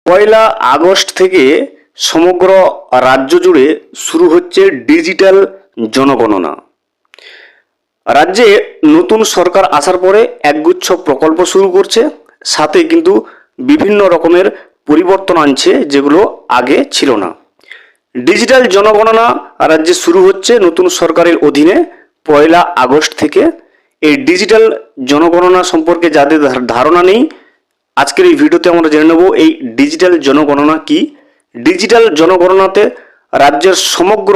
পয়লা August থেকে সমগ্র রাজ্য জুড়ে শুরু হচ্ছে ডিজিটাল জনগণনা। রাজ্যে নতুন সরকার আসার পরে একগুচ্ছ প্রকল্প শুরু করছে, সাথে কিন্তু বিভিন্ন রকমের পরিবর্তন আনছে যেগুলো আগে ছিল না। ডিজিটাল জনগণনা রাজ্যে শুরু হচ্ছে নতুন সরকারের অধীনে পয়লা আগস্ট থেকে। এই ডিজিটাল জনগণনা সম্পর্কে যাদের ধারণা নেই, আজকের এই ভিডিওতে আমরা জেনে নেব এই ডিজিটাল জনগণনা কি। ডিজিটাল জনগণনাতে রাজ্যের সমগ্র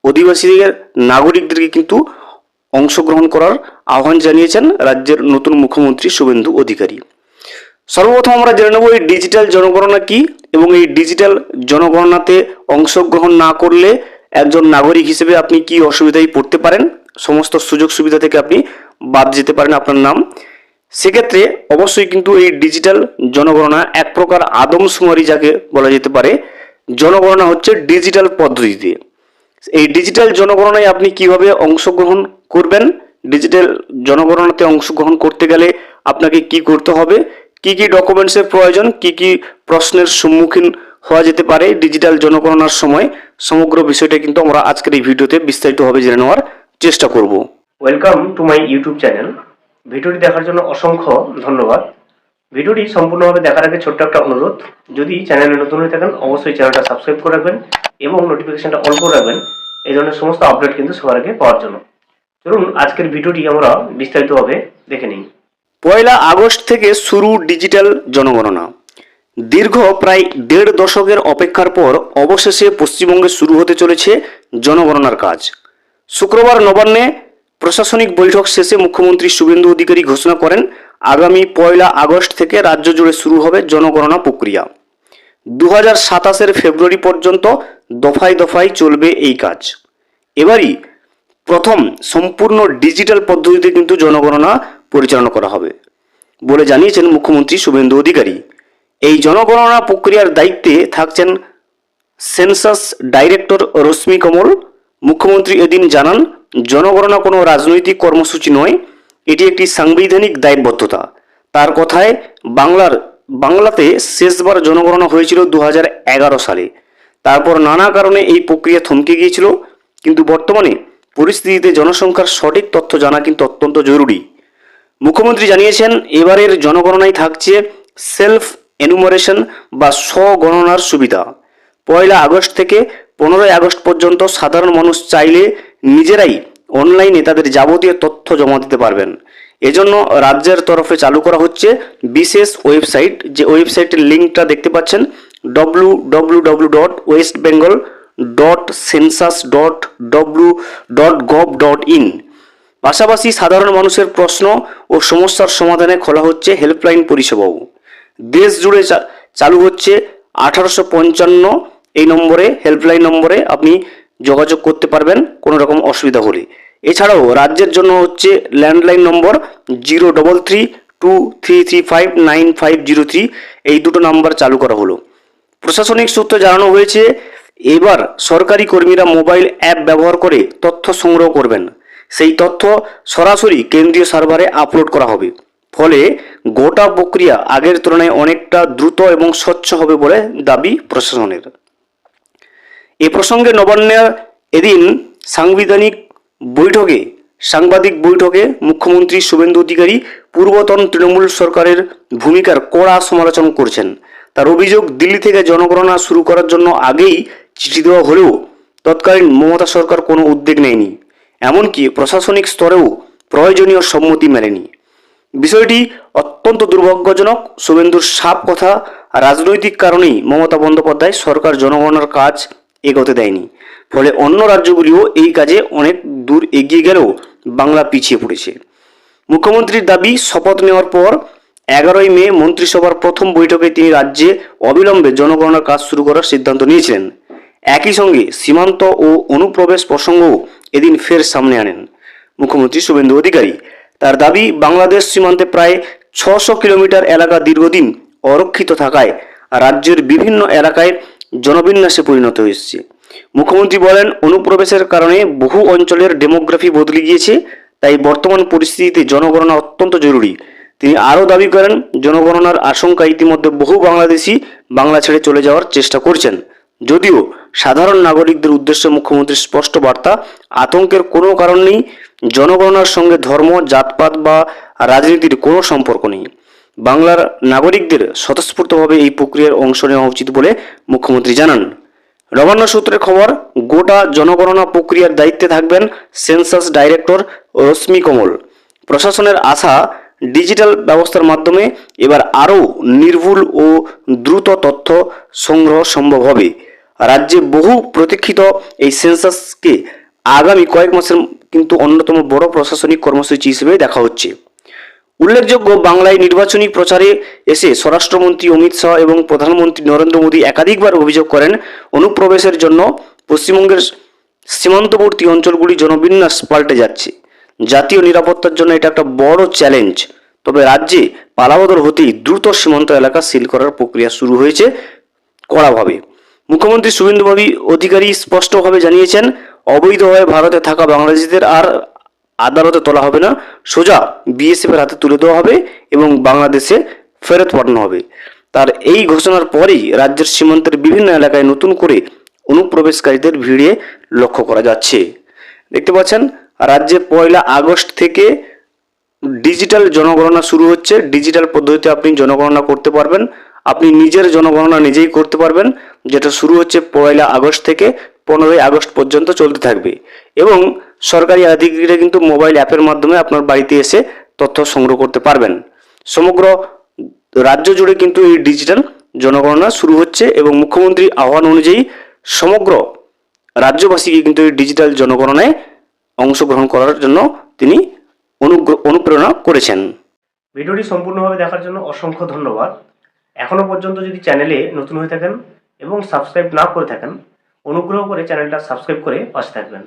অধিবাসীদের নাগরিকদেরকে কিন্তু অংশগ্রহণ করার আহ্বান জানিয়েছেন রাজ্যের নতুন মুখ্যমন্ত্রী শুভেন্দু অধিকারী। সর্বপ্রথম আমরা জেনে নেব এই ডিজিটাল জনগণনা কি এবং এই ডিজিটাল জনগণনাতে অংশগ্রহণ না করলে একজন নাগরিক হিসেবে আপনি কি অসুবিধায় পড়তে পারেন, সমস্ত সুযোগ সুবিধা থেকে আপনি বাদ যেতে পারেন আপনার নাম। সেক্ষেত্রে অবশ্যই কিন্তু এই ডিজিটাল জনগণনা এক প্রকার আদমশুমারি যাকে বলা যেতে পারে। জনগণনা হচ্ছে ডিজিটাল পদ্ধতিতে। এই ডিজিটাল জনগণনায় আপনি কিভাবে অংশগ্রহণ করবেন, ডিজিটাল জনগণনাতে অংশগ্রহণ করতে গেলে আপনাকে কি করতে হবে, কি কি ডকুমেন্টসের প্রয়োজন, কি কি প্রশ্নের সম্মুখীন হওয়া যেতে পারে ডিজিটাল জনগণনার সময়, সমগ্র বিষয়টা কিন্তু আমরা আজকের এই ভিডিওতে বিস্তারিতভাবে জেনে নেওয়ার চেষ্টা করব। Welcome to my YouTube channel. ভিডিওটি দেখার জন্য অসংখ্য ধন্যবাদ। ভিডিওটি সম্পূর্ণভাবে দেখার আগে ছোট্ট একটা অনুরোধ, যদি চ্যানেলে নতুন হয়ে থাকেন অবশ্যই চ্যানেলটা সাবস্ক্রাইব করে রাখবেন এবং নোটিফিকেশনটা অন করে রাখবেন এই ধরনের সমস্ত আপডেট কিন্তু সবার আগে পাওয়ার জন্য। চলুন আজকের ভিডিওটি আমরা বিস্তারিতভাবে দেখে নিই। পয়লা আগস্ট থেকে শুরু ডিজিটাল জনগণনা। দীর্ঘ প্রায় 1.5 দশকের অপেক্ষার পর অবশেষে পশ্চিমবঙ্গে শুরু হতে চলেছে জনগণনার কাজ। শুক্রবার নবান্নে প্রশাসনিক বৈঠক শেষে মুখ্যমন্ত্রী শুভেন্দু অধিকারী ঘোষণা করেন আগামী পয়লা আগস্ট থেকে রাজ্য জুড়ে শুরু হবে জনগণনা প্রক্রিয়া। 2027 ফেব্রুয়ারি পর্যন্ত দফায় দফায় চলবে এই কাজ। এবারই প্রথম সম্পূর্ণ ডিজিটাল পদ্ধতিতে কিন্তু জনগণনা পরিচালনা করা হবে বলে জানিয়েছেন মুখ্যমন্ত্রী শুভেন্দু অধিকারী। এই জনগণনা প্রক্রিয়ার দায়িত্বে থাকছেন সেন্সাস ডাইরেক্টর রশ্মি কমল। মুখ্যমন্ত্রী এদিন জানান, জনগণনা কোনো রাজনৈতিক কর্মসূচি নয়, এটি একটি সাংবিধানিক দায়বদ্ধতা। তার কথায় বাংলাতে শেষবার জনগণনা হয়েছিল 2011 সালে। তারপর নানা কারণে এই প্রক্রিয়া থমকে গিয়েছিল, কিন্তু বর্তমানে পরিস্থিতিতে জনসংখ্যার সঠিক তথ্য জানা কিন্তু অত্যন্ত জরুরি। মুখ্যমন্ত্রী জানিয়েছেন, এবারের জনগণনায় থাকছে সেলফ এনুমারেশন বা স্বগণনার সুবিধা। পয়লা আগস্ট থেকে 15 আগস্ট পর্যন্ত সাধারণ মানুষ চাইলে নিজেরাই অনলাইনে তাদের যাবতীয় তথ্য জমা দিতে পারবেন। এজন্য রাজ্যের তরফে চালু করা হচ্ছে বিশেষ ওয়েবসাইট, যে ওয়েবসাইটের লিঙ্কটা দেখতে পাচ্ছেন www.westbengal.census.gov.in। পাশাপাশি সাধারণ মানুষের প্রশ্ন ও সমস্যার সমাধানে খোলা হচ্ছে হেল্পলাইন পরিষেবাও। দেশ জুড়ে চালু হচ্ছে 1855 এই নম্বরে, হেল্পলাইন নম্বরে আপনি যোগাযোগ করতে পারবেন কোনো রকম অসুবিধা হলে। এছাড়াও রাজ্যের জন্য হচ্ছে ল্যান্ডলাইন নম্বর 0332335953, এই দুটো নাম্বার চালু করা হলো। প্রশাসনিক সূত্রে জানানো হয়েছে, এবার সরকারি কর্মীরা মোবাইল অ্যাপ ব্যবহার করে তথ্য সংগ্রহ করবেন। সেই তথ্য সরাসরি কেন্দ্রীয় সার্ভারে আপলোড করা হবে, ফলে গোটা প্রক্রিয়া আগের তুলনায় অনেকটা দ্রুত এবং স্বচ্ছ হবে বলে দাবি প্রশাসনের। এ প্রসঙ্গে নবান্নে এদিন সাংবাদিক বৈঠকে মুখ্যমন্ত্রী শুভেন্দু অধিকারী পূর্বতন তৃণমূল সরকারের ভূমিকার কড়া সমালোচনা করছেন। তার অভিযোগ, দিল্লি থেকে জনগণনা শুরু করার জন্য আগেই চিঠি দেওয়া হলেও তৎকালীন মমতা সরকার কোনো উদ্যোগ নেয়নি, এমনকি প্রশাসনিক স্তরেও প্রয়োজনীয় সম্মতি মেলেনি। বিষয়টি অত্যন্ত দুর্ভাগ্যজনক। শুভেন্দুর সাফ কথা, রাজনৈতিক কারণেই মমতা বন্দ্যোপাধ্যায় সরকার জনগণনার কাজ এগোতে দেয়নি, ফলে অন্য রাজ্যগুলিও এই কাজে অনেক দূর এগিয়ে গেলেও বাংলা পিছিয়ে পড়েছে। মুখ্যমন্ত্রীর দাবি, শপথ নেওয়ার পর 11ই মে মন্ত্রিসভার প্রথম বৈঠকে তিনি রাজ্যে অবিলম্বে জনগণনার কাজ শুরু করার সিদ্ধান্ত নিয়েছিলেন। একই সঙ্গে সীমান্ত ও অনুপ্রবেশ প্রসঙ্গও এদিন ফের সামনে আনেন মুখ্যমন্ত্রী শুভেন্দু অধিকারী। তার দাবি, বাংলাদেশ সীমান্তে প্রায় 600 কিলোমিটার এলাকা দীর্ঘদিন অরক্ষিত থাকায় রাজ্যের বিভিন্ন এলাকায় জনবিন্যাসে পরিণত হয়েছে। মুখ্যমন্ত্রী বলেন, অনুপ্রবেশের কারণে বহু অঞ্চলের ডেমোগ্রাফি বদলে গিয়েছে, তাই বর্তমান পরিস্থিতিতে জনগণনা অত্যন্ত জরুরি। তিনি আরও দাবি করেন, জনগণনার আশঙ্কা ইতিমধ্যে বহু বাংলাদেশি বাংলা ছেড়ে চলে যাওয়ার চেষ্টা করছেন। যদিও সাধারণ নাগরিকদের উদ্দেশ্যে মুখ্যমন্ত্রীর স্পষ্ট বার্তা, আতঙ্কের কোনো কারণ নেই। জনগণনার সঙ্গে ধর্ম, জাতপাত বা রাজনীতির কোনো সম্পর্ক নেই। বাংলার নাগরিকদের স্বতঃস্ফূর্তভাবে এই প্রক্রিয়ার অংশ নেওয়া উচিত বলে মুখ্যমন্ত্রী জানান। নবান্ন সূত্রের খবর, গোটা জনগণনা প্রক্রিয়ার দায়িত্বে থাকবেন সেন্সাস ডাইরেক্টর রশ্মি কমল। প্রশাসনের আশা, ডিজিটাল ব্যবস্থার মাধ্যমে এবার আরও নির্ভুল ও দ্রুত তথ্য সংগ্রহ সম্ভব হবে। রাজ্যে বহু প্রতীক্ষিত এই সেন্সাসকে আগামী কয়েক মাসের কিন্তু অন্যতম বড় প্রশাসনিক কর্মসূচি হিসেবে দেখা হচ্ছে। উল্লেখযোগ্য, বাংলায় নির্বাচনী প্রচারে এসে স্বরাষ্ট্রমন্ত্রী অমিত শাহ এবং প্রধানমন্ত্রী নরেন্দ্র মোদী একাধিকবার অভিযোগ করেন, অনুপ্রবেশের জন্য পশ্চিমবঙ্গের সীমান্তবর্তী অঞ্চলগুলি জনবিন্যাস পাল্টে যাচ্ছে। জাতীয় নিরাপত্তার জন্য এটা একটা বড় চ্যালেঞ্জ। তবে রাজ্যে পালাবদল হতেই দ্রুত সীমান্ত এলাকা সিল করার প্রক্রিয়া শুরু হয়েছে কড়াভাবে। মুখ্যমন্ত্রী শুভেন্দু অধিকারী স্পষ্টভাবে জানিয়েছেন, অবৈধভাবে ভারতে থাকা বাংলাদেশিদের আর আদালতে তোলা হবে না, সোজা বিএসএফ এর হাতে তুলে দেওয়া হবে এবং বাংলাদেশে ফেরত পাঠানো হবে। তার এই ঘোষণার পরেই রাজ্যের সীমান্তের বিভিন্ন এলাকায় নতুন করে অনুপ্রবেশকারীদের ভিড়ে লক্ষ্য করা যাচ্ছে। দেখতে পাচ্ছেন, রাজ্যে 1 আগস্ট থেকে ডিজিটাল জনগণনা শুরু হচ্ছে। ডিজিটাল পদ্ধতিতে আপনি জনগণনা করতে পারবেন। আপনি নিজের জনগণনা নিজেই করতে পারবেন, যেটা শুরু হচ্ছে 1 আগস্ট থেকে 15 আগস্ট পর্যন্ত চলতে থাকবে। এবং সরকারি আধিকারিকরা কিন্তু মোবাইল অ্যাপের মাধ্যমে আপনার বাড়িতে এসে তথ্য সংগ্রহ করতে পারবেন। সমগ্র রাজ্য জুড়ে কিন্তু এই ডিজিটাল জনগণনা শুরু হচ্ছে এবং মুখ্যমন্ত্রীর আহ্বান অনুযায়ী সমগ্র রাজ্যবাসীকে কিন্তু এই ডিজিটাল জনগণনায় অংশগ্রহণ করার জন্য তিনি অনুপ্রেরণা করেছেন। ভিডিওটি সম্পূর্ণভাবে দেখার জন্য অসংখ্য ধন্যবাদ। এখনো পর্যন্ত যদি চ্যানেলে নতুন হয়ে থাকেন এবং সাবস্ক্রাইব না করে থাকেন, অনুগ্রহ করে চ্যানেলটা সাবস্ক্রাইব করে পাশে থাকবেন।